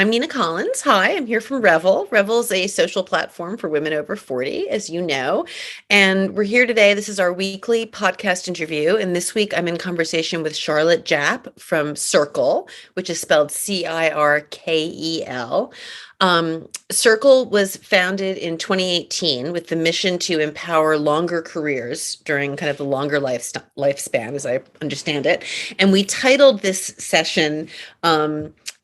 I'm Nina Collins. Hi, I'm here from Revel. Revel is a social platform for women over 40, as you know. And we're here today. This is our weekly podcast interview. And this week I'm in conversation with Charlotte Japp from Circle, which is spelled Cirkel. Circle was founded in 2018 with the mission to empower longer careers during kind of the longer lifespan, as I understand it. And we titled this session,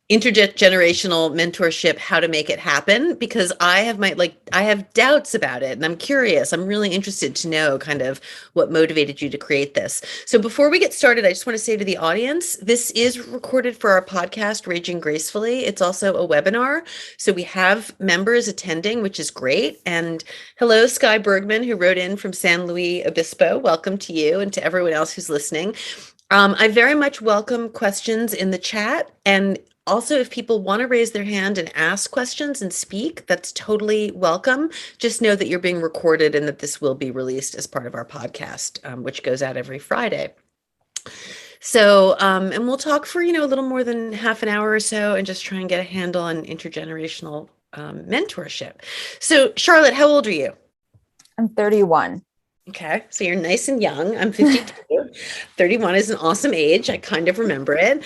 Intergenerational Mentorship, how to make it happen, because I have doubts about it and I'm curious. I'm really interested to know kind of what motivated you to create this. So before we get started, I just want to say to the audience, this is recorded for our podcast, Raging Gracefully. It's also a webinar. So we have members attending, which is great. And hello, Sky Bergman, who wrote in from San Luis Obispo. Welcome to you and to everyone else who's listening. I very much welcome questions in the chat. And also, if people want to raise their hand and ask questions and speak, that's totally welcome. Just know that you're being recorded and that this will be released as part of our podcast, which goes out every Friday. So, and we'll talk for, a little more than half an hour or so and just try and get a handle on intergenerational mentorship. So, Charlotte, how old are you? I'm 31. Okay, so you're nice and young. I'm 52. 31 is an awesome age. I kind of remember it.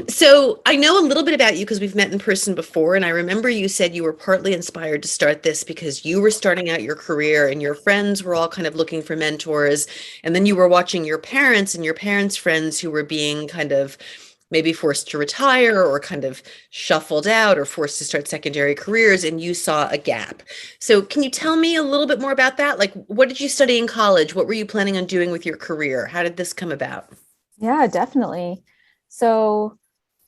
So I know a little bit about you because we've met in person before, and I remember you said you were partly inspired to start this because you were starting out your career and your friends were all kind of looking for mentors, and then you were watching your parents and your parents' friends who were being kind of maybe forced to retire or kind of shuffled out or forced to start secondary careers, and you saw a gap. So can you tell me a little bit more about that? Like, what did you study in college? What were you planning on doing with your career? How did this come about? Yeah, definitely. So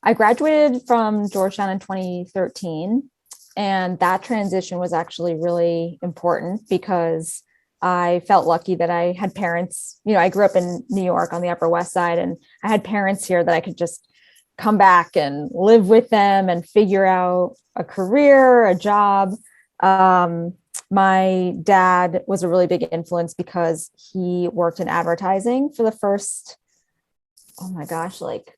I graduated from Georgetown in 2013, and that transition was actually really important because I felt lucky that I had parents. I grew up in New York on the Upper West Side, and I had parents here that I could just come back and live with them and figure out a career, a job. My dad was a really big influence because he worked in advertising for the first, oh my gosh, like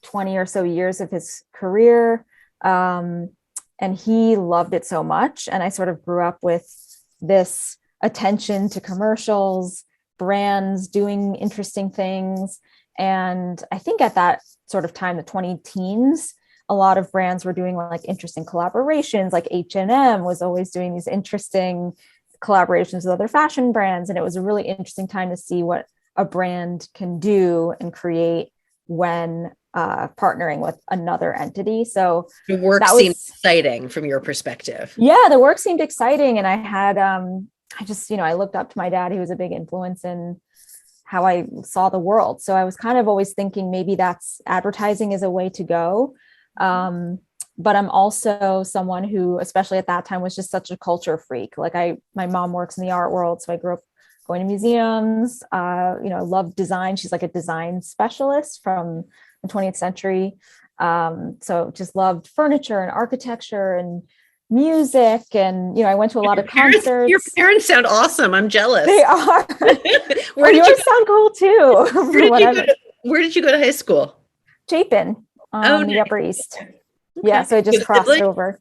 20 or so years of his career. And he loved it so much. And I sort of grew up with this attention to commercials, brands doing interesting things. And I think at that sort of time, the 20 teens, a lot of brands were doing like interesting collaborations, like H&M was always doing these interesting collaborations with other fashion brands. And it was a really interesting time to see what a brand can do and create when partnering with another entity. So the work seemed exciting from your perspective. Yeah, the work seemed exciting. And I had, I looked up to my dad. He was a big influence in how I saw the world. So I was kind of always thinking maybe that's advertising is a way to go. But I'm also someone who, especially at that time, was just such a culture freak. Like my mom works in the art world. So I grew up going to museums, loved design. She's like a design specialist from the 20th century. So just loved furniture and architecture and music. And, I went to a lot of concerts. Your parents sound awesome. I'm jealous. They are. Yours sound cool too. Where did you go to high school? Chapin on the Upper East. Okay. Yeah. So I just crossed over.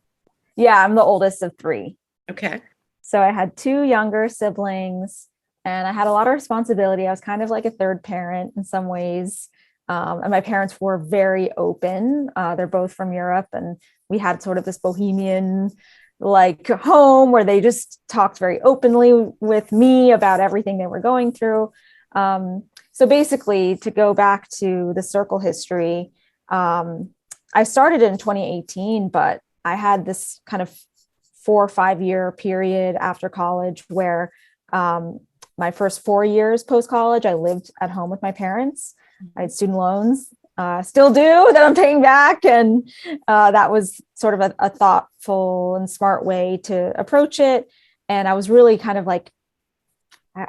Yeah. I'm the oldest of three. Okay. So I had two younger siblings and I had a lot of responsibility. I was kind of like a third parent in some ways. And my parents were very open. They're both from Europe, and we had sort of this bohemian like home where they just talked very openly with me about everything they were going through. So basically, to go back to the Circle history, I started in 2018, but I had this kind of 4 or 5 year period after college where my first 4 years post-college, I lived at home with my parents. I had student loans, still do, that I'm paying back. And that was sort of a thoughtful and smart way to approach it. And I was really kind of like,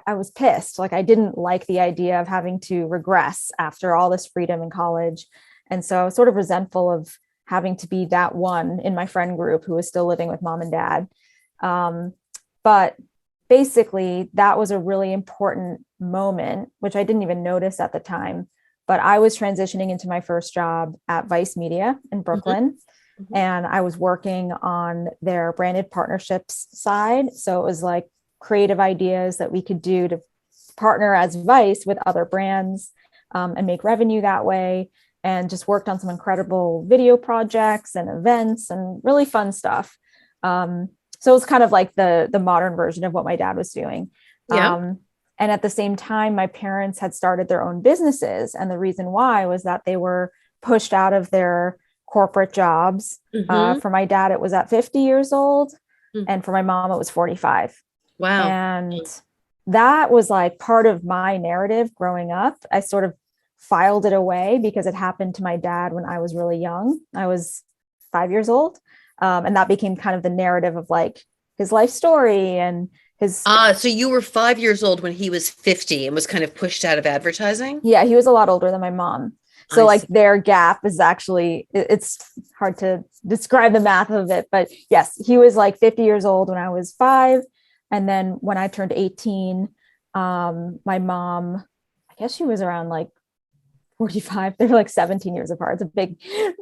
I was pissed. Like I didn't like the idea of having to regress after all this freedom in college. And so I was sort of resentful of having to be that one in my friend group who was still living with mom and dad. But basically, that was a really important moment, which I didn't even notice at the time. But I was transitioning into my first job at Vice Media in Brooklyn. Mhm. and I was working on their branded partnerships side. So it was like creative ideas that we could do to partner as Vice with other brands, and make revenue that way. And just worked on some incredible video projects and events and really fun stuff. So it's kind of like the modern version of what my dad was doing. Yeah. Um, and at the same time, my parents had started their own businesses. And the reason why was that they were pushed out of their corporate jobs. Hmm. For my dad, it was at 50 years old. Mm. And for my mom, it was 45. Wow. And that was like part of my narrative growing up. I sort of filed it away because it happened to my dad when I was really young. I was 5 years old. And that became kind of the narrative of like his life story and his, Ah, so you were 5 years old when he was 50 and was kind of pushed out of advertising? yeah, he was a lot older than my mom. So I like see. their gap is actually, it's hard to describe the math of it, but yes, he was like 50 years old when I was 5. And then when I turned 18, my mom, I guess she was around like 45. They're like 17 years apart. It's a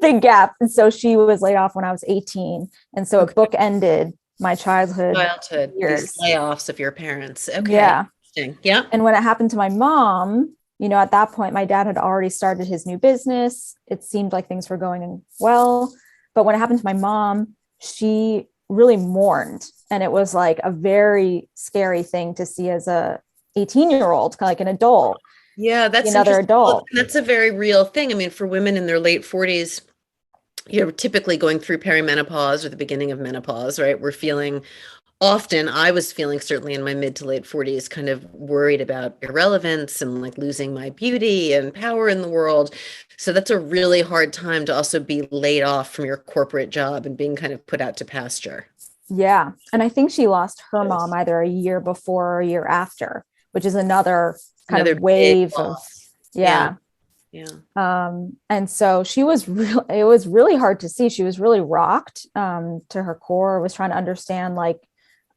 big gap. And so she was laid off when I was 18. And so it Okay. bookended my childhood Childhood, these years. layoffs of your parents. Okay. Yeah. Interesting. Yeah. And when it happened to my mom, at that point, my dad had already started his new business. It seemed like things were going well. But when it happened to my mom, she really mourned. And it was like a very scary thing to see as a 18-year-old, kind of like an adult, Yeah, see that's another interesting. Well, adult. that's a very real thing. I mean, for women in their late 40s, you're typically going through perimenopause or the beginning of menopause, right? We're feeling often, I was feeling certainly in my mid to late 40s, kind of worried about irrelevance and like losing my beauty and power in the world. So that's a really hard time to also be laid off from your corporate job and being kind of put out to pasture. Yeah. And I think she lost her mom Yes. either a year before or a year after, which is another kind of Another big wave of, loss. Yeah. yeah. Yeah. And so she was real, it was really hard to see. She was really rocked, to her core, was trying to understand like,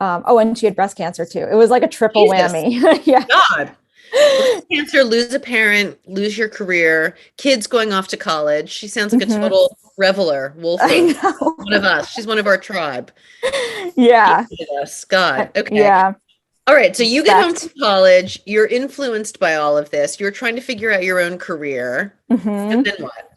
oh, and she had breast cancer too. It was like a triple Jesus, whammy. Yeah. God. Breast cancer, lose a parent, lose your career, kids going off to college. She sounds like a Hmm. total reveler, I wolfer. know. One of us. She's one of our tribe. Yeah. Yes, God. Okay. Yeah. All right. So you get home from Respect. college. You're influenced by all of this. You're trying to figure out your own career. And Hmm. then what?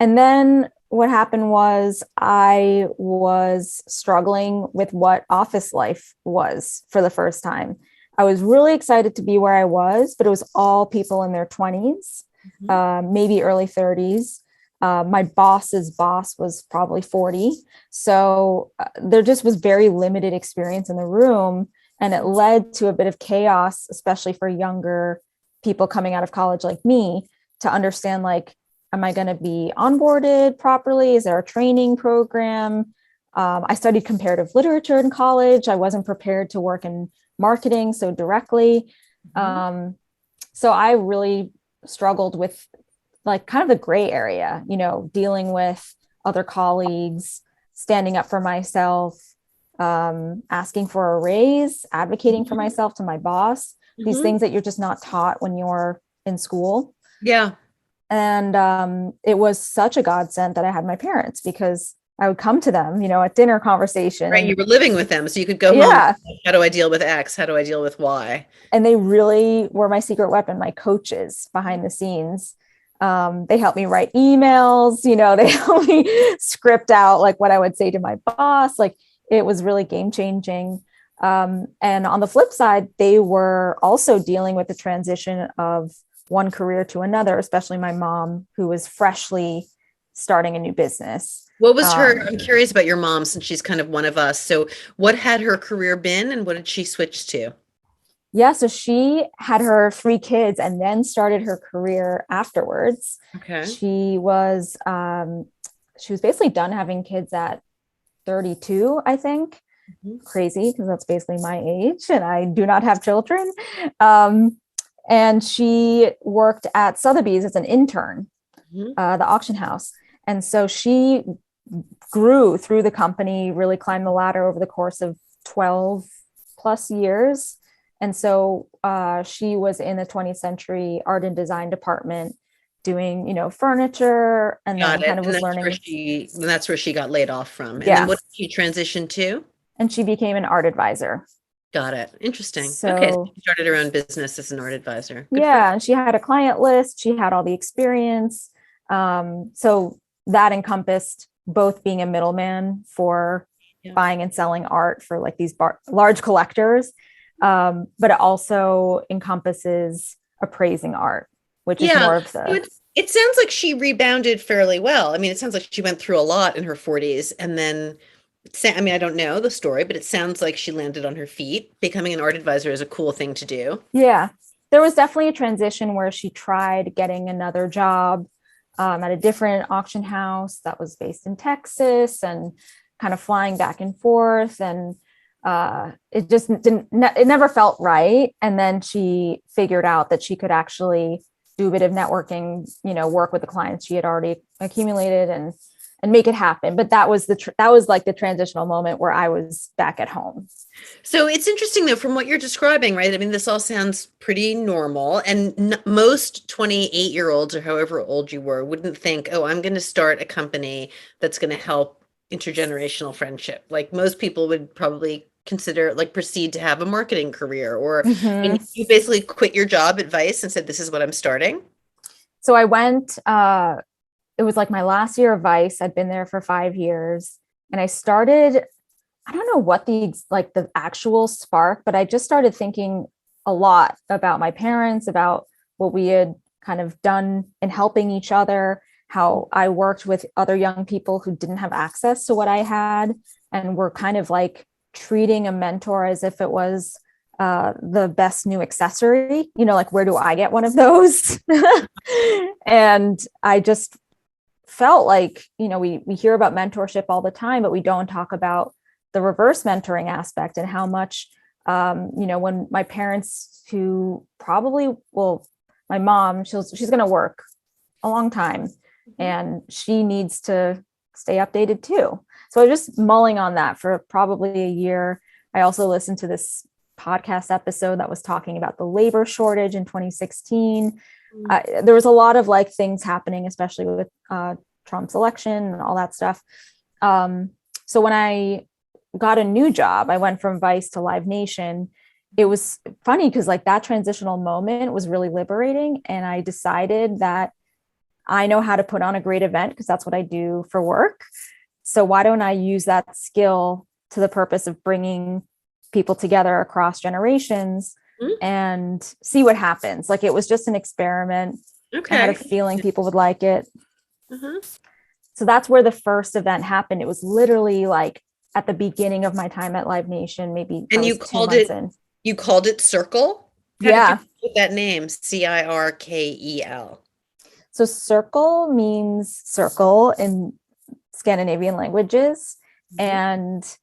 And then what happened was I was struggling with what office life was for the first time. I was really excited to be where I was, but it was all people in their 20s, Mhm. maybe early 30s. My boss's boss was probably 40. So there just was very limited experience in the room. And it led to a bit of chaos, especially for younger people coming out of college like me, to understand like, am I going to be onboarded properly? Is there a training program? I studied comparative literature in college. I wasn't prepared to work in marketing so directly. Mhm. Um, so I really struggled with like kind of the gray area, dealing with other colleagues, standing up for myself, asking for a raise, advocating for Mhm. myself to my boss, these Mhm. things that you're just not taught when you're in school. Yeah. And it was such a godsend that I had my parents, because I would come to them, at dinner conversation, Right. and You were living with them. So you could go home. yeah, How do I deal with X? How do I deal with Y? and they really were my secret weapon, my coaches behind the scenes. They helped me write emails, they helped me script out like what I would say to my boss. Like it was really game changing. And on the flip side, they were also dealing with the transition of one career to another, especially my mom, who was freshly starting a new business. What was her? Um, I'm curious about your mom since she's kind of one of us. So, what had her career been and what did she switch to? yeah, so she had her 3 kids and then started her career afterwards. Okay. She was basically done having kids at 32, I think. Mhm. Crazy, because that's basically my age and I do not have children. Um, and she worked at Sotheby's as an intern, Mhm. the auction house. And so she grew through the company, really climbed the ladder over the course of 12 plus years. And so she was in the 20th century art and design department. doing, furniture, and then Got kind it. of And was learning. that's where she got laid off from. And then Yeah. what did she transition to? And she became an art advisor. Got it. Interesting. Okay. So So she started her own business as an art advisor. Good for her. yeah, and she had a client list. She had all the experience. So that encompassed both being a middleman for Yeah. buying and selling art for like these large collectors, but it also encompasses appraising art, which is Yeah. more of So the. it sounds like she rebounded fairly well. I mean, it sounds like she went through a lot in her 40s and then I mean, I don't know the story, but it sounds like she landed on her feet. Becoming an art advisor is a cool thing to do. Yeah, there was definitely a transition where she tried getting another job at a different auction house that was based in Texas, and kind of flying back and forth. And it just didn't, it never felt right. And then she figured out that she could actually do a bit of networking, work with the clients she had already accumulated, and make it happen. But that was that was like the transitional moment where I was back at home. So it's interesting though, from what you're describing, right? I mean, this all sounds pretty normal, and most 28-year-olds or however old you were wouldn't think, "Oh, I'm going to start a company that's going to help intergenerational friendship." Like most people would probably consider like proceed to have a marketing career, or I mean, Mm-hmm. you basically quit your job at Vice and said, "This is what I'm starting." So I went, it was like my last year of Vice. I'd been there for 5 years, and I started, I don't know what the actual spark, but I just started thinking a lot about my parents, about what we had kind of done in helping each other, how I worked with other young people who didn't have access to what I had, and were kind of like treating a mentor as if it was the best new accessory, like where do I get one of those? And I just felt like, we hear about mentorship all the time, but we don't talk about the reverse mentoring aspect, and how much, when my parents, who probably, well, my mom, she's going to work a long time, and she needs to stay updated too. So I was just mulling on that for probably a year. I also listened to this podcast episode that was talking about the labor shortage in 2016. There was a lot of like things happening, especially with Trump's election and all that stuff. So when I got a new job, I went from Vice to Live Nation. It was funny because like that transitional moment was really liberating. And I decided that I know how to put on a great event because that's what I do for work. So why don't I use that skill to the purpose of bringing people together across generations Mhm. and see what happens? Like it was just an experiment. I had a Okay. feeling people would like it. Uh-huh. So that's where the first event happened. It was literally like at the beginning of my time at Live Nation. Maybe I And was 2 months in. you called it Circle? How did you Yeah. put that name? Cirkel. So circle means circle in Scandinavian languages. Mhm. And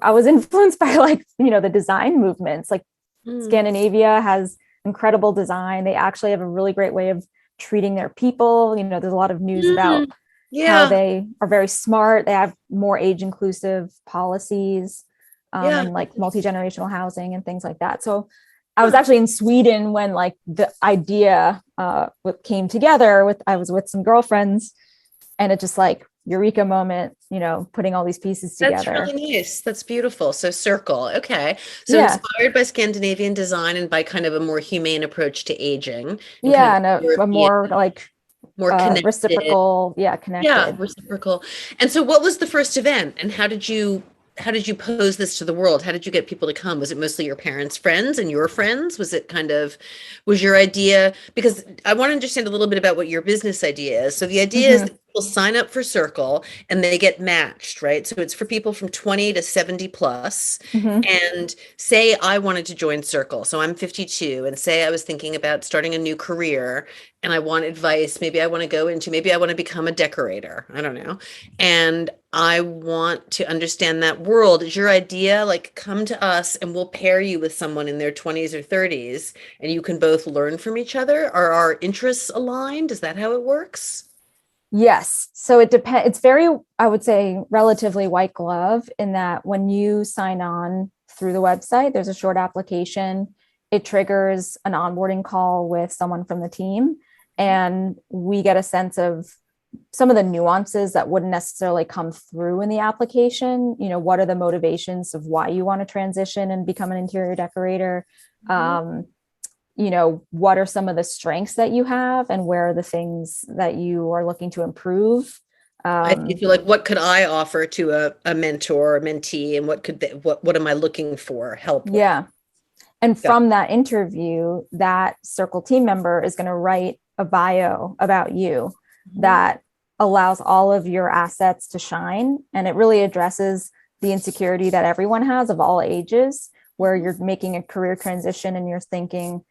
I was influenced by like, the design movements. Like Mm. Scandinavia has incredible design. They actually have a really great way of treating their people. There's a lot of news about Mm. how Yeah. they are very smart. They have more age inclusive policies, Yeah. and like multi-generational housing and things like that. So I was actually in Sweden when like the idea came together. I was with some girlfriends, and it just like eureka moment, putting all these pieces That's together. really nice. That's beautiful. So Circle. Okay. So Yeah. inspired by Scandinavian design and by kind of a more humane approach to aging and kind of Yeah. And a European, more like more connected. reciprocal, yeah, Yeah, connected. reciprocal. And so what was the first event and how did you pose this to the world? How did you get people to come? Was it mostly your parents' friends and your friends? Was it kind of was your idea because I want to understand a little bit about what your business idea is. So the idea is Mm-hmm. that people sign up for Circle and they get matched, right? So it's for people from 20 to 70 plus Mm-hmm. and say I wanted to join Circle. So I'm 52 and say I was thinking about starting a new career and I want advice. Maybe I want to become a decorator. I don't know. And I want to understand that world. Is your idea like come to us and we'll pair you with someone in their 20s or 30s and you can both learn from each other? Are our interests aligned? Is that how it works? Yes. So it depends. It's very, I would say, relatively white glove in that when you sign on through the website, there's a short application. It triggers an onboarding call with someone from the team. and we get a sense of some of the nuances that wouldn't necessarily come through in the application. What are the motivations of why you want to transition and become an interior decorator? What are some of the strengths that you have, and where are the things that you are looking to improve? I feel like, what could I offer to a mentor or mentee, and what am I looking for help with? Yeah. And Yeah. from that interview, that circle team member is going to write a bio about you that allows all of your assets to shine. And it really addresses the insecurity that everyone has of all ages, where you're making a career transition and you're thinking,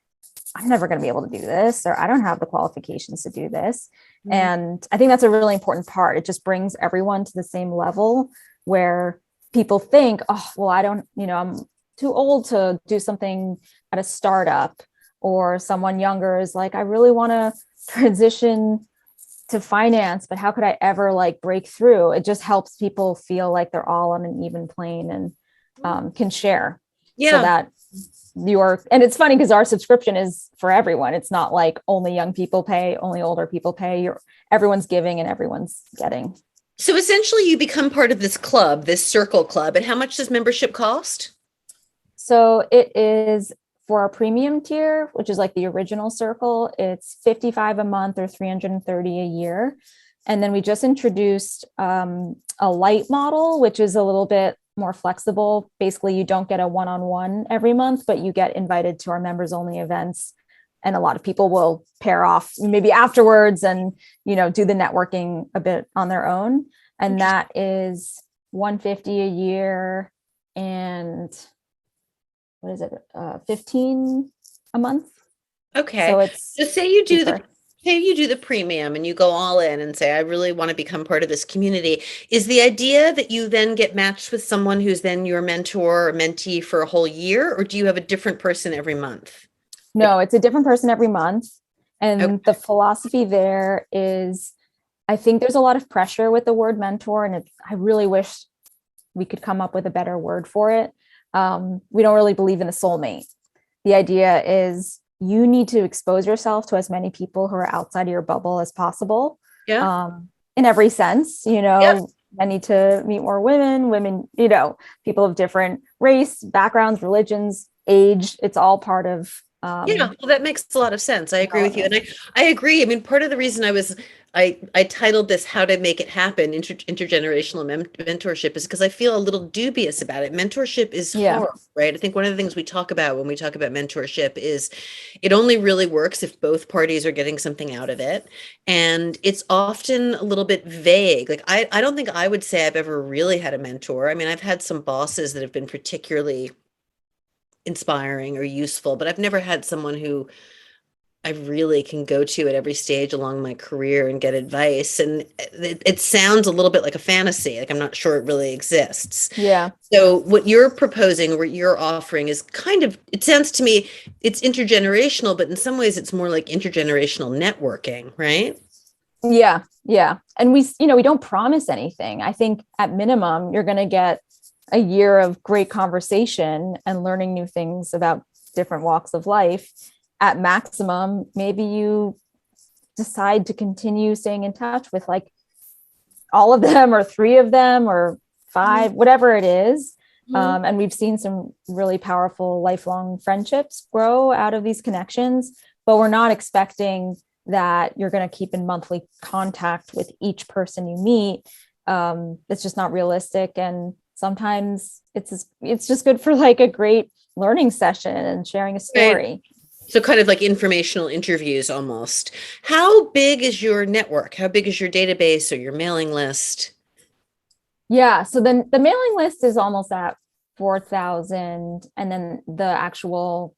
I'm never going to be able to do this, or I don't have the qualifications to do this. And I think that's a really important part. It just brings everyone to the same level, where people think, oh, well, I'm too old to do something at a startup, or someone younger is like, I really want to transition to finance, but how could I ever break through? It just helps people feel like they're all on an even plane and can share. So Yeah. that and it's funny because our subscription is for everyone. It's not like only young people pay, only older people pay. Everyone's giving and everyone's getting. So essentially you become part of this club, this circle club. And how much does membership cost? So it is, for our premium tier, which is like the original circle, it's $55 a month or $330 a year. And then we just introduced a light model, which is a little bit more flexible. Basically, you don't get a one-on-one every month, but you get invited to our members only events. And a lot of people will pair off maybe afterwards and, do the networking a bit on their own. And that is $150 a year, and what is it? 15 a month. Okay. So it's So say you do cheaper. the premium and you go all in and say, I really want to become part of this community. Is the idea that you then get matched with someone who's then your mentor or mentee for a whole year, or do you have a different person every month? No, it's a different person every month. And Okay. the philosophy there is, I think there's a lot of pressure with the word mentor, and I really wish we could come up with a better word for it. We don't really believe in a soulmate. The idea is you need to expose yourself to as many people who are outside of your bubble as possible, Yeah. in every sense. Yep. I need to meet more women, people of different race, backgrounds, religions, age. It's all part of Yeah, well, that makes a lot of sense. I agree with you. And development. I agree. I mean, part of the reason I titled this How to Make It Happen, Intergenerational Mentorship, is because I feel a little dubious about it. Mentorship is Yeah. hard, right? I think one of the things we talk about when we talk about mentorship is it only really works if both parties are getting something out of it. And it's often a little bit vague. Like I don't think I would say I've ever really had a mentor. I mean, I've had some bosses that have been particularly inspiring or useful, but I've never had someone who I really can go to at every stage along my career and get advice. And it sounds a little bit like a fantasy. Like I'm not sure it really exists. Yeah. So what you're proposing or what you're offering is kind of, it sounds to me, it's intergenerational, but in some ways it's more like intergenerational networking, right? Yeah. Yeah. And we don't promise anything. I think at minimum, you're going to get a year of great conversation and learning new things about different walks of life. At maximum, maybe you decide to continue staying in touch with all of them, or three of them, or five, whatever it is. Mhm. And we've seen some really powerful lifelong friendships grow out of these connections, but we're not expecting that you're going to keep in monthly contact with each person you meet. It's just not realistic. And sometimes it's just good for a great learning session and sharing a Right. story. So kind of like informational interviews almost. How big is your network? How big is your database or your mailing list? Yeah. So then the mailing list is almost at 4,000. And then the actual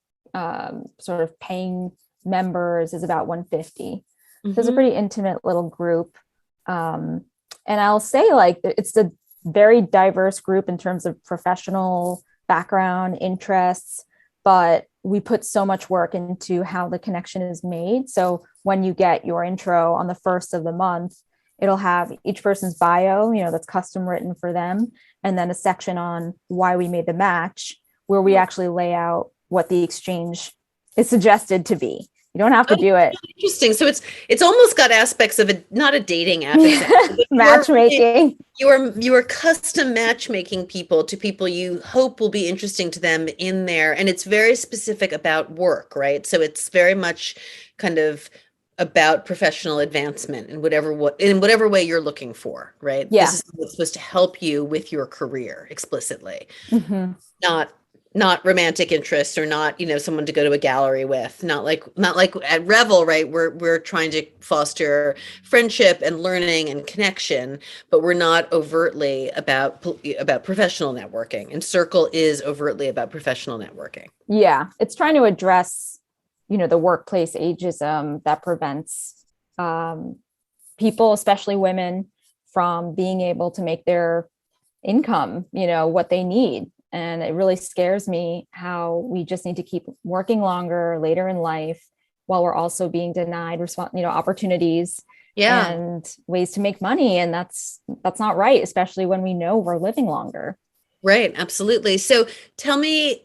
sort of paying members is about 150. So it's a Mhm. pretty intimate little group. And I'll say it's a very diverse group in terms of professional background, interests, but we put so much work into how the connection is made. So when you get your intro on the first of the month, it'll have each person's bio, that's custom written for them, and then a section on why we made the match, where we actually lay out what the exchange is suggested to be. You don't have to do it. Interesting. So it's almost got aspects of a not a dating app exactly, but Matchmaking. you are custom matchmaking people to people you hope will be interesting to them in there, and it's very specific about work, right? So it's very much kind of about professional advancement in whatever way you're looking for, right? This Yeah. is what's supposed to help you with your career explicitly, Hmm. not not romantic interest or not, someone to go to a gallery with. Not like at Revel, right? We're trying to foster friendship and learning and connection, but we're not overtly about professional networking. And Circle is overtly about professional networking. Yeah. It's trying to address, the workplace ageism that prevents um, people, especially women, from being able to make their income, what they need. And it really scares me how we just need to keep working longer later in life while we're also being denied opportunities Yeah. and ways to make money. And that's not right, especially when we know we're living longer. Right, absolutely. So tell me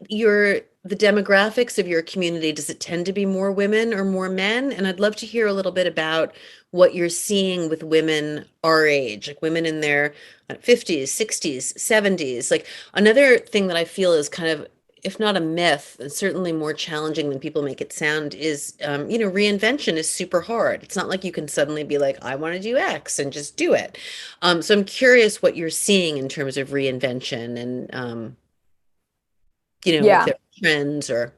the demographics of your community. Does it tend to be more women or more men? And I'd love to hear a little bit about what you're seeing with women our age, like women in their 50s, 60s, 70s. Like another thing that I feel is kind of, if not a myth, and certainly more challenging than people make it sound, is, reinvention is super hard. It's not like you can suddenly be like, I want to do X and just do it. So I'm curious what you're seeing in terms of reinvention and, if Yeah. there are trends or.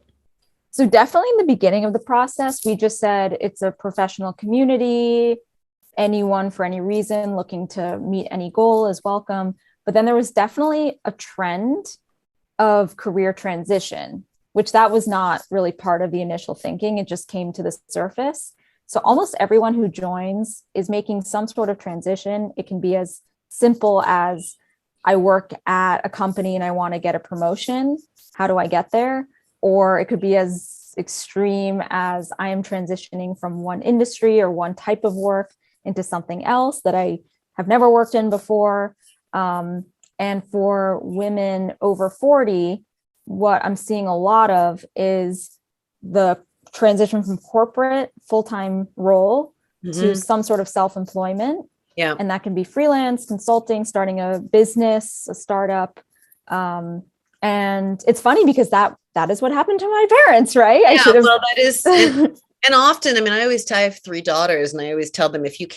So definitely in the beginning of the process, we just said it's a professional community. Anyone for any reason looking to meet any goal is welcome. But then there was definitely a trend of career transition, which that was not really part of the initial thinking. It just came to the surface. So almost everyone who joins is making some sort of transition. It can be as simple as I work at a company and I want to get a promotion. How do I get there? Or it could be as extreme as I am transitioning from one industry or one type of work into something else that I have never worked in before. And for women over 40, what I'm seeing a lot of is the transition from corporate full-time role to Mhm. some sort of self-employment. Yeah. And that can be freelance, consulting, starting a business, a startup. And it's funny because that is what happened to my parents, right? I Yeah, should have. well, that is, and often, I mean, I have 3 daughters, and I always tell them, if you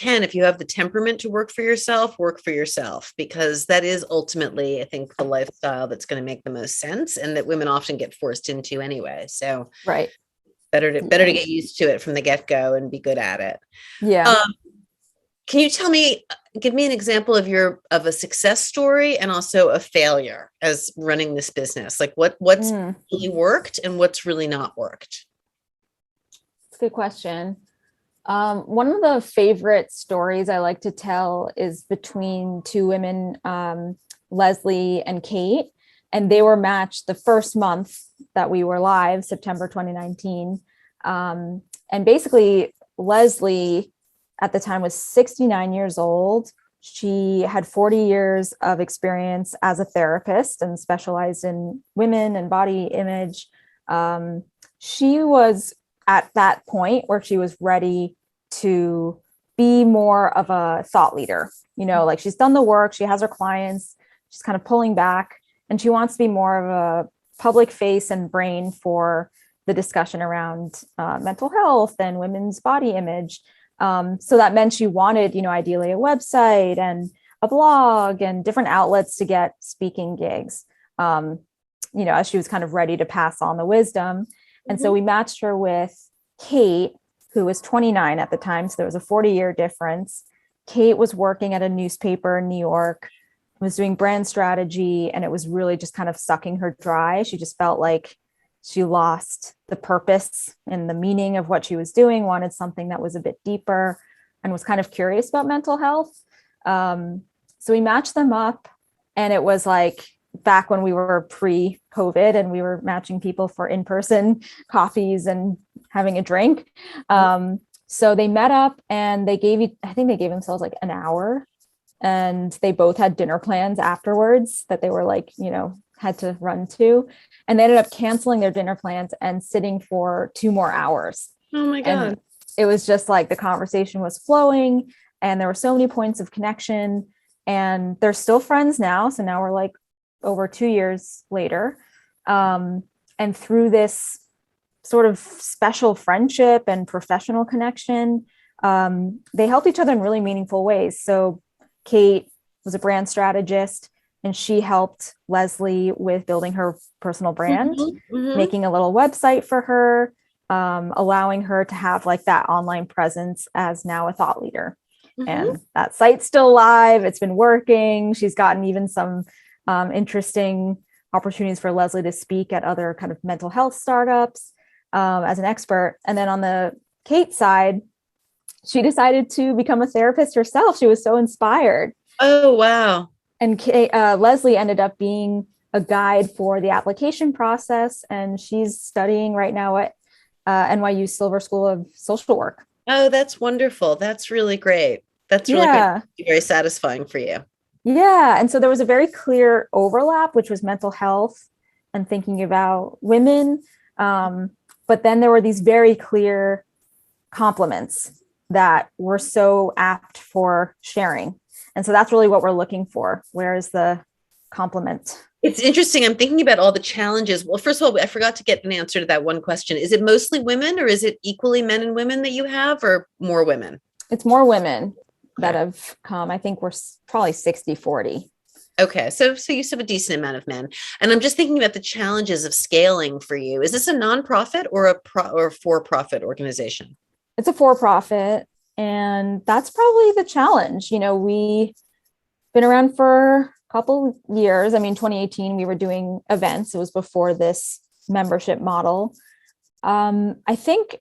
have the temperament to work for yourself, because that is ultimately, I think, the lifestyle that's going to make the most sense, and that women often get forced into anyway. So Right. better to Yeah. get used to it from the get-go and be good at it. Yeah. Um, can you give me an example of a success story and also a failure as running this business? Like what's Mm, really worked and what's really not worked? that's a good question. One of the favorite stories I like to tell is between two women, Leslie and Kate, and they were matched the first month that we were live, September 2019. And basically, Leslie at the time was 69 years old. She had 40 years of experience as a therapist and specialized in women and body image. She was at that point where she was ready to be more of a thought leader. Like she's done the work, she has her clients, she's kind of pulling back, and she wants to be more of a public face and brain for the discussion around mental health and women's body image. So that meant she wanted, ideally a website and a blog and different outlets to get speaking gigs, as she was kind of ready to pass on the wisdom. And so we matched her with Kate, who was 29 at the time. So there was a 40-year difference. Kate was working at a newspaper in New York, was doing brand strategy, and it was really just kind of sucking her dry. She just felt like she lost the purpose and the meaning of what she was doing, wanted something that was a bit deeper, and was kind of curious about mental health. So we matched them up, and it was like back when we were pre-COVID and we were matching people for in-person coffees and having a drink. So they met up and I think they gave themselves like an hour, and they both had dinner plans afterwards that they were like, had to run to. And they ended up canceling their dinner plans and sitting for 2 more hours. Oh my And God. it was just like the conversation was flowing and there were so many points of connection, and they're still friends now. So now we're like over 2 years later. And through this sort of special friendship and professional connection, they helped each other in really meaningful ways. So Kate was a brand strategist, and she helped Leslie with building her personal brand, Hmm. Hmm. making a little website for her, allowing her to have like that online presence as now a thought leader. Hmm. And that site's still live. It's been working. She's gotten even some interesting opportunities for Leslie to speak at other kind of mental health startups as an expert. And then on the Kate side, she decided to become a therapist herself. She was so inspired. Oh, wow. And Leslie ended up being a guide for the application process. And she's studying right now at NYU Silver School of Social Work. Oh, that's wonderful. That's really great. That's really great. Yeah. Very satisfying for you. Yeah. And so there was a very clear overlap, which was mental health and thinking about women. Um, but then there were these very clear compliments that were so apt for sharing. And so that's really what we're looking for. Where is the compliment? It's interesting. I'm thinking about all the challenges. Well, first of all, I forgot to get an answer to that one question. Is it mostly women or is it equally men and women that you have or more women? It's more women that Okay. have come. I think we're probably 60-40. Okay. So you still have a decent amount of men. And I'm just thinking about the challenges of scaling for you. Is this a nonprofit or a or for-profit organization? It's a for-profit. And that's probably the challenge. We've been around for a couple years. I mean, 2018, we were doing events. It was before this membership model. I think,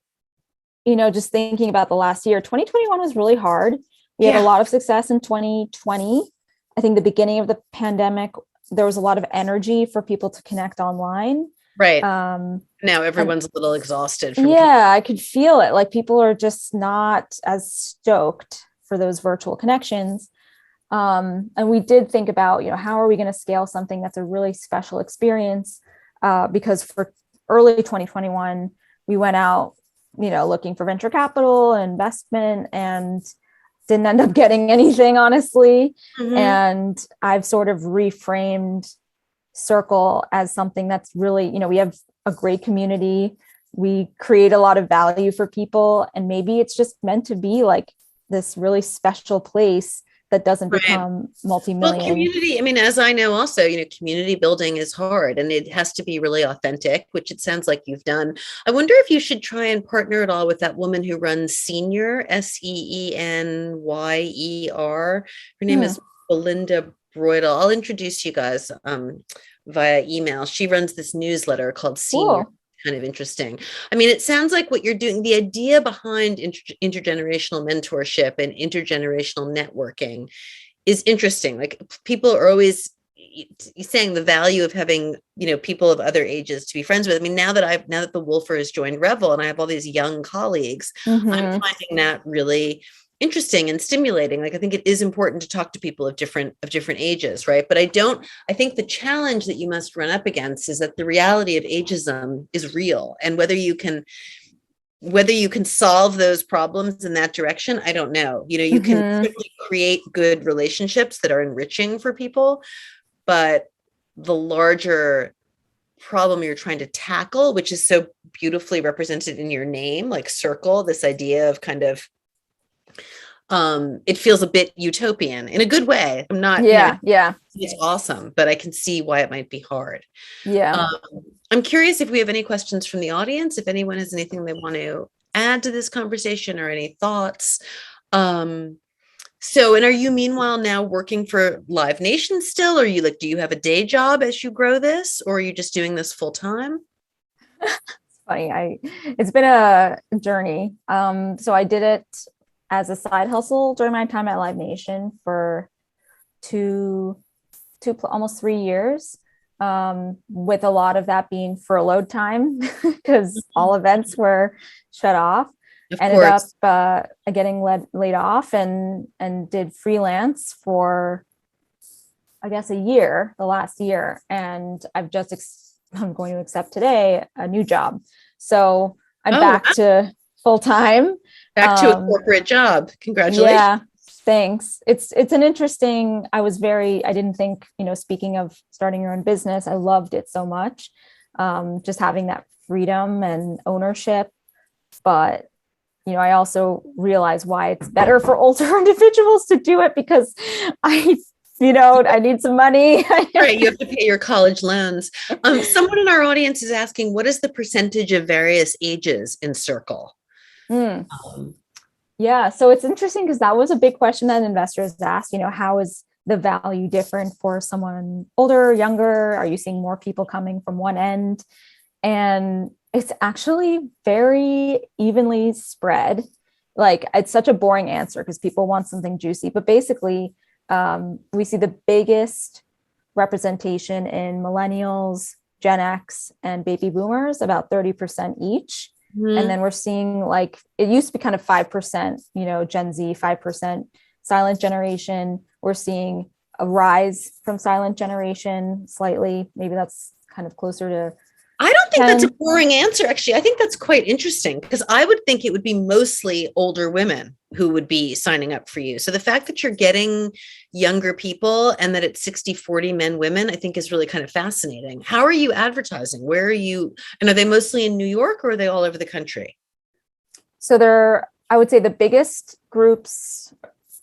just thinking about the last year, 2021 was really hard. We had a Yeah. lot of success in 2020. I think the beginning of the pandemic, there was a lot of energy for people to connect online. Right. Um, Now and everyone's a little exhausted from. yeah, I could feel it. Like people are just not as stoked for those virtual connections. And we did think about, how are we going to scale something that's a really special experience? Because for early 2021, we went out, looking for venture capital, investment, and didn't end up getting anything, honestly. Mhm. And I've sort of reframed Circle as something that's really, we have a great community. We create a lot of value for people. And maybe it's just meant to be like this really special place that doesn't Right. become Well, multi-million. community, I mean, as I know also, community building is hard and it has to be really authentic, which it sounds like you've done. I wonder if you should try and partner at all with that woman who runs Senior, Seenyer. Her name Hmm. is Belinda Broidel. I'll introduce you guys via email. She runs this newsletter called Senior. Cool. Kind of interesting. I mean, it sounds like what you're doing, the idea behind intergenerational mentorship and intergenerational networking is interesting. Like people are always saying the value of having, people of other ages to be friends with. I mean, now that the Wolfer has joined Revel and I have all these young colleagues, I'm Hmm. finding that really interesting and stimulating. Like I think it is important to talk to people of different ages, right? But I think the challenge that you must run up against is that the reality of ageism is real. And whether you can solve those problems in that direction, I don't know. You can Hmm. certainly create good relationships that are enriching for people, but the larger problem you're trying to tackle, which is so beautifully represented in your name, like circle, this idea of kind of it feels a bit utopian in a good way. I'm not, Yeah. Yeah. it's awesome, but I can see why it might be hard. Yeah. Um, I'm curious if we have any questions from the audience, if anyone has anything they want to add to this conversation or any thoughts. Um, and are you meanwhile now working for Live Nation still? Or do you have a day job as you grow this, or are you just doing this full time? Funny. It's been a journey. So I did it as a side hustle during my time at Live Nation for almost 3 years, with a lot of that being furloughed time because all events were shut off. Of Ended up course. getting laid off and did freelance for, I guess, a year, the last year, and I'm going to accept today a new job. So I'm Oh, back to full time. Back to a corporate job. Congratulations. Yeah, thanks. It's an interesting, I didn't think, speaking of starting your own business, I loved it so much. Just having that freedom and ownership. But, I also realize why it's better for older individuals to do it because I need some money. Right, you have to pay your college loans. Someone in our audience is asking, what is the percentage of various ages in Circle? Mm. Um, Yeah, so it's interesting because that was a big question that investors asked, how is the value different for someone older, younger? Are you seeing more people coming from one end? And it's actually very evenly spread. Like it's such a boring answer because people want something juicy, but basically, we see the biggest representation in millennials, Gen X, and baby boomers, about 30% each. And then we're seeing like it used to be kind of 5%, Gen Z, 5% silent generation. We're seeing a rise from silent generation slightly. Maybe that's kind of closer to I don't think that's a 10. boring answer, actually. I think that's quite interesting because I would think it would be mostly older women who would be signing up for you. So the fact that you're getting younger people and that it's 60-40 men, women, I think is really kind of fascinating. How are you advertising? Where are you? And are they mostly in New York or are they all over the country? So I would say the biggest groups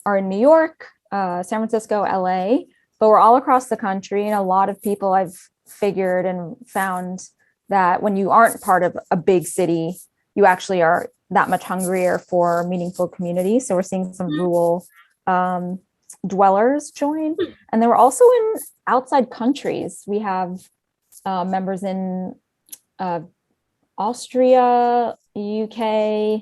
are in New York, San Francisco, LA, but we're all across the country. And a lot of people I've figured and found that when you aren't part of a big city, you actually are that much hungrier for meaningful community. So we're seeing some rural dwellers join. And then we're also in outside countries. We have members in Austria, UK,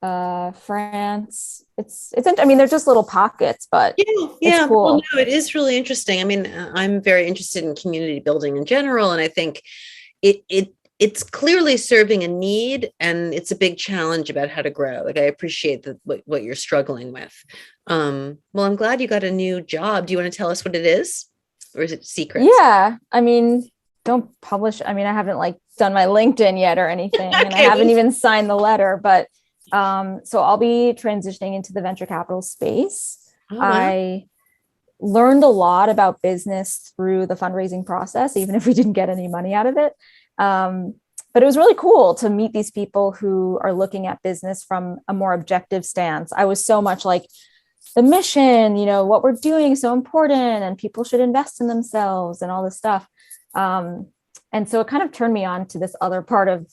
France. I mean, they're just little pockets, but it's Yeah. Well, cool. no, it is really interesting. I mean, I'm very interested in community building in general, and I think it's clearly serving a need, and it's a big challenge about how to grow. Like I appreciate what you're struggling with. Well, I'm glad you got a new job. Do you want to tell us what it is, or is it secrets? Yeah, I mean, don't publish. I mean, I haven't like done my LinkedIn yet or anything, and I Okay. haven't even signed the letter, but so I'll be transitioning into the venture capital space. Oh, wow. I learned a lot about business through the fundraising process, even if we didn't get any money out of it. But it was really cool to meet these people who are looking at business from a more objective stance. I was so much like the mission, what we're doing is so important and people should invest in themselves and all this stuff. And so it kind of turned me on to this other part of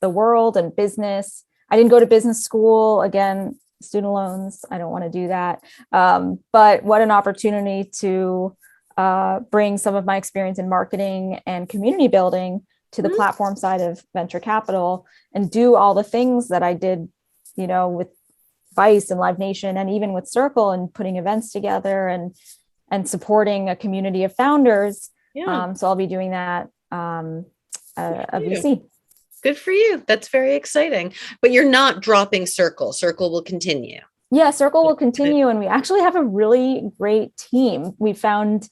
the world and business. I didn't go to business school. Again, student loans. I don't want to do that. But what an opportunity to bring some of my experience in marketing and community building to the platform side of venture capital and do all the things that I did, with Vice and Live Nation and even with Circle and putting events together and supporting a community of founders. Yeah. So I'll be doing that at VC. Good for you. That's very exciting. But you're not dropping Circle. Circle will continue. Yeah, Circle will continue. And we actually have a really great team. We found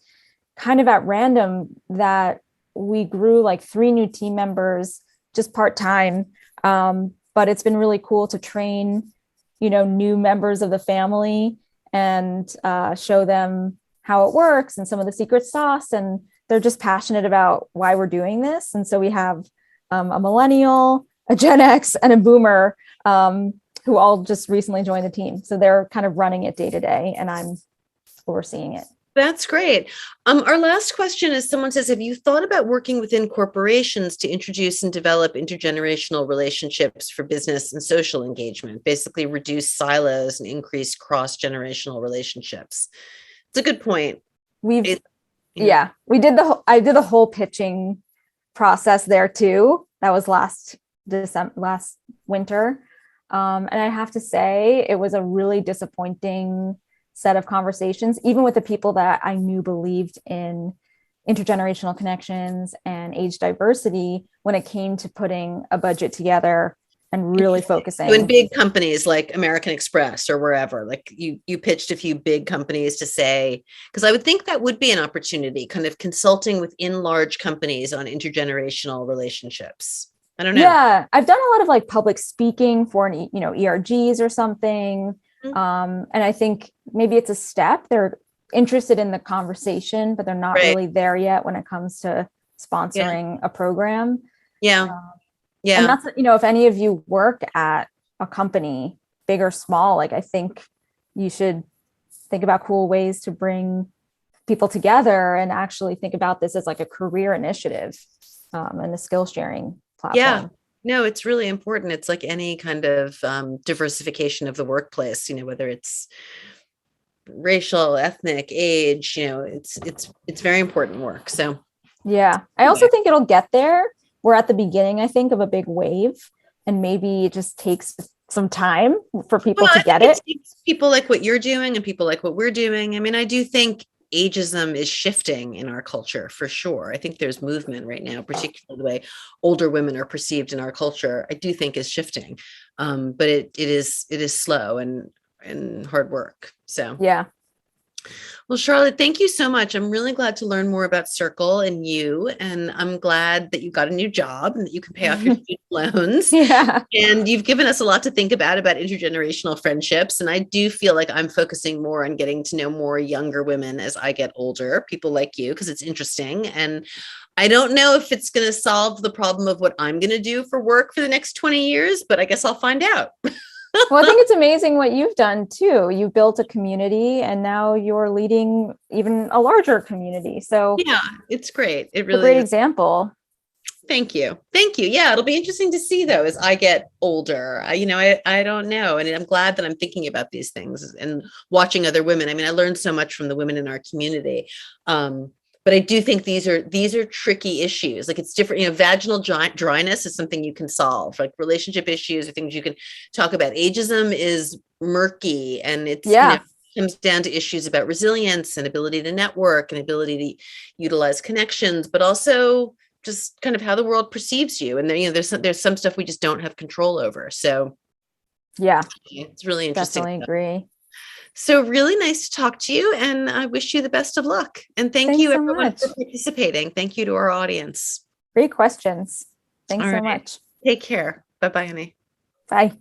kind of at random that we grew like 3 new team members just part-time. But it's been really cool to train, new members of the family and show them how it works and some of the secret sauce. And they're just passionate about why we're doing this. And so we have a millennial, a Gen X, and a boomer who all just recently joined the team. So they're kind of running it day to day, and I'm overseeing it. That's great. Our last question is someone says, have you thought about working within corporations to introduce and develop intergenerational relationships for business and social engagement, basically reduce silos and increase cross-generational relationships? It's a good point. We did I did the whole pitching process there too. That was last winter. And I have to say, it was a really disappointing set of conversations, even with the people that I knew believed in intergenerational connections and age diversity when it came to putting a budget together and really focusing. In big companies like American Express or wherever, like you pitched a few big companies to say, because I would think that would be an opportunity, kind of consulting within large companies on intergenerational relationships. I don't know. Yeah, I've done a lot of like public speaking for ERGs or something. Mm. And I think maybe it's a step. They're interested in the conversation, but they're not Right. really there yet when it comes to Yeah. sponsoring a program. Yeah. Um, and Yeah. that's, if any of you work at a company, big or small, like I think you should think about cool ways to bring people together and actually think about this as like a career initiative, and a skill sharing Yeah. platform. No, it's really important. It's like any kind of diversification of the workplace, whether it's racial, ethnic, age, it's very important work. So Yeah. I also anyway. think it'll get there. We're at the beginning, I think, of a big wave, and maybe it just takes some time for Well, people to I think get it's it. people like what you're doing and people like what we're doing. I mean, I do think ageism is shifting in our culture for sure. I think there's movement right now, particularly the way older women are perceived in our culture. I do think is shifting, but it is slow and hard work. So. Yeah. Well, Charlotte, thank you so much. I'm really glad to learn more about Circle and you. And I'm glad that you got a new job and that you can pay off your student loans. Yeah. And you've given us a lot to think about intergenerational friendships. And I do feel like I'm focusing more on getting to know more younger women as I get older, people like you, because it's interesting. And I don't know if it's going to solve the problem of what I'm going to do for work for the next 20 years, but I guess I'll find out. Well, I think it's amazing what you've done too. You built a community and now you're leading even a larger community. So Yeah, it's great. It it's a really great is. example. Thank you. Thank you. Yeah, it'll be interesting to see though as I get older. I don't know. And I'm glad that I'm thinking about these things and watching other women. I mean, I learned so much from the women in our community. But I do think these are tricky issues. Like it's different, vaginal dryness is something you can solve. Like relationship issues are things you can talk about. Ageism is murky and it's, Yeah. comes down to issues about resilience and ability to network and ability to utilize connections, but also just kind of how the world perceives you. And there, there's some stuff we just don't have control over. So Yeah. it's really interesting. Definitely agree. So really nice to talk to you. And I wish you the best of luck. And thank Thanks you so everyone much. for participating. Thank you to our audience. Great questions. All Thanks so right. much. Take care. Bye-bye, honey. Bye.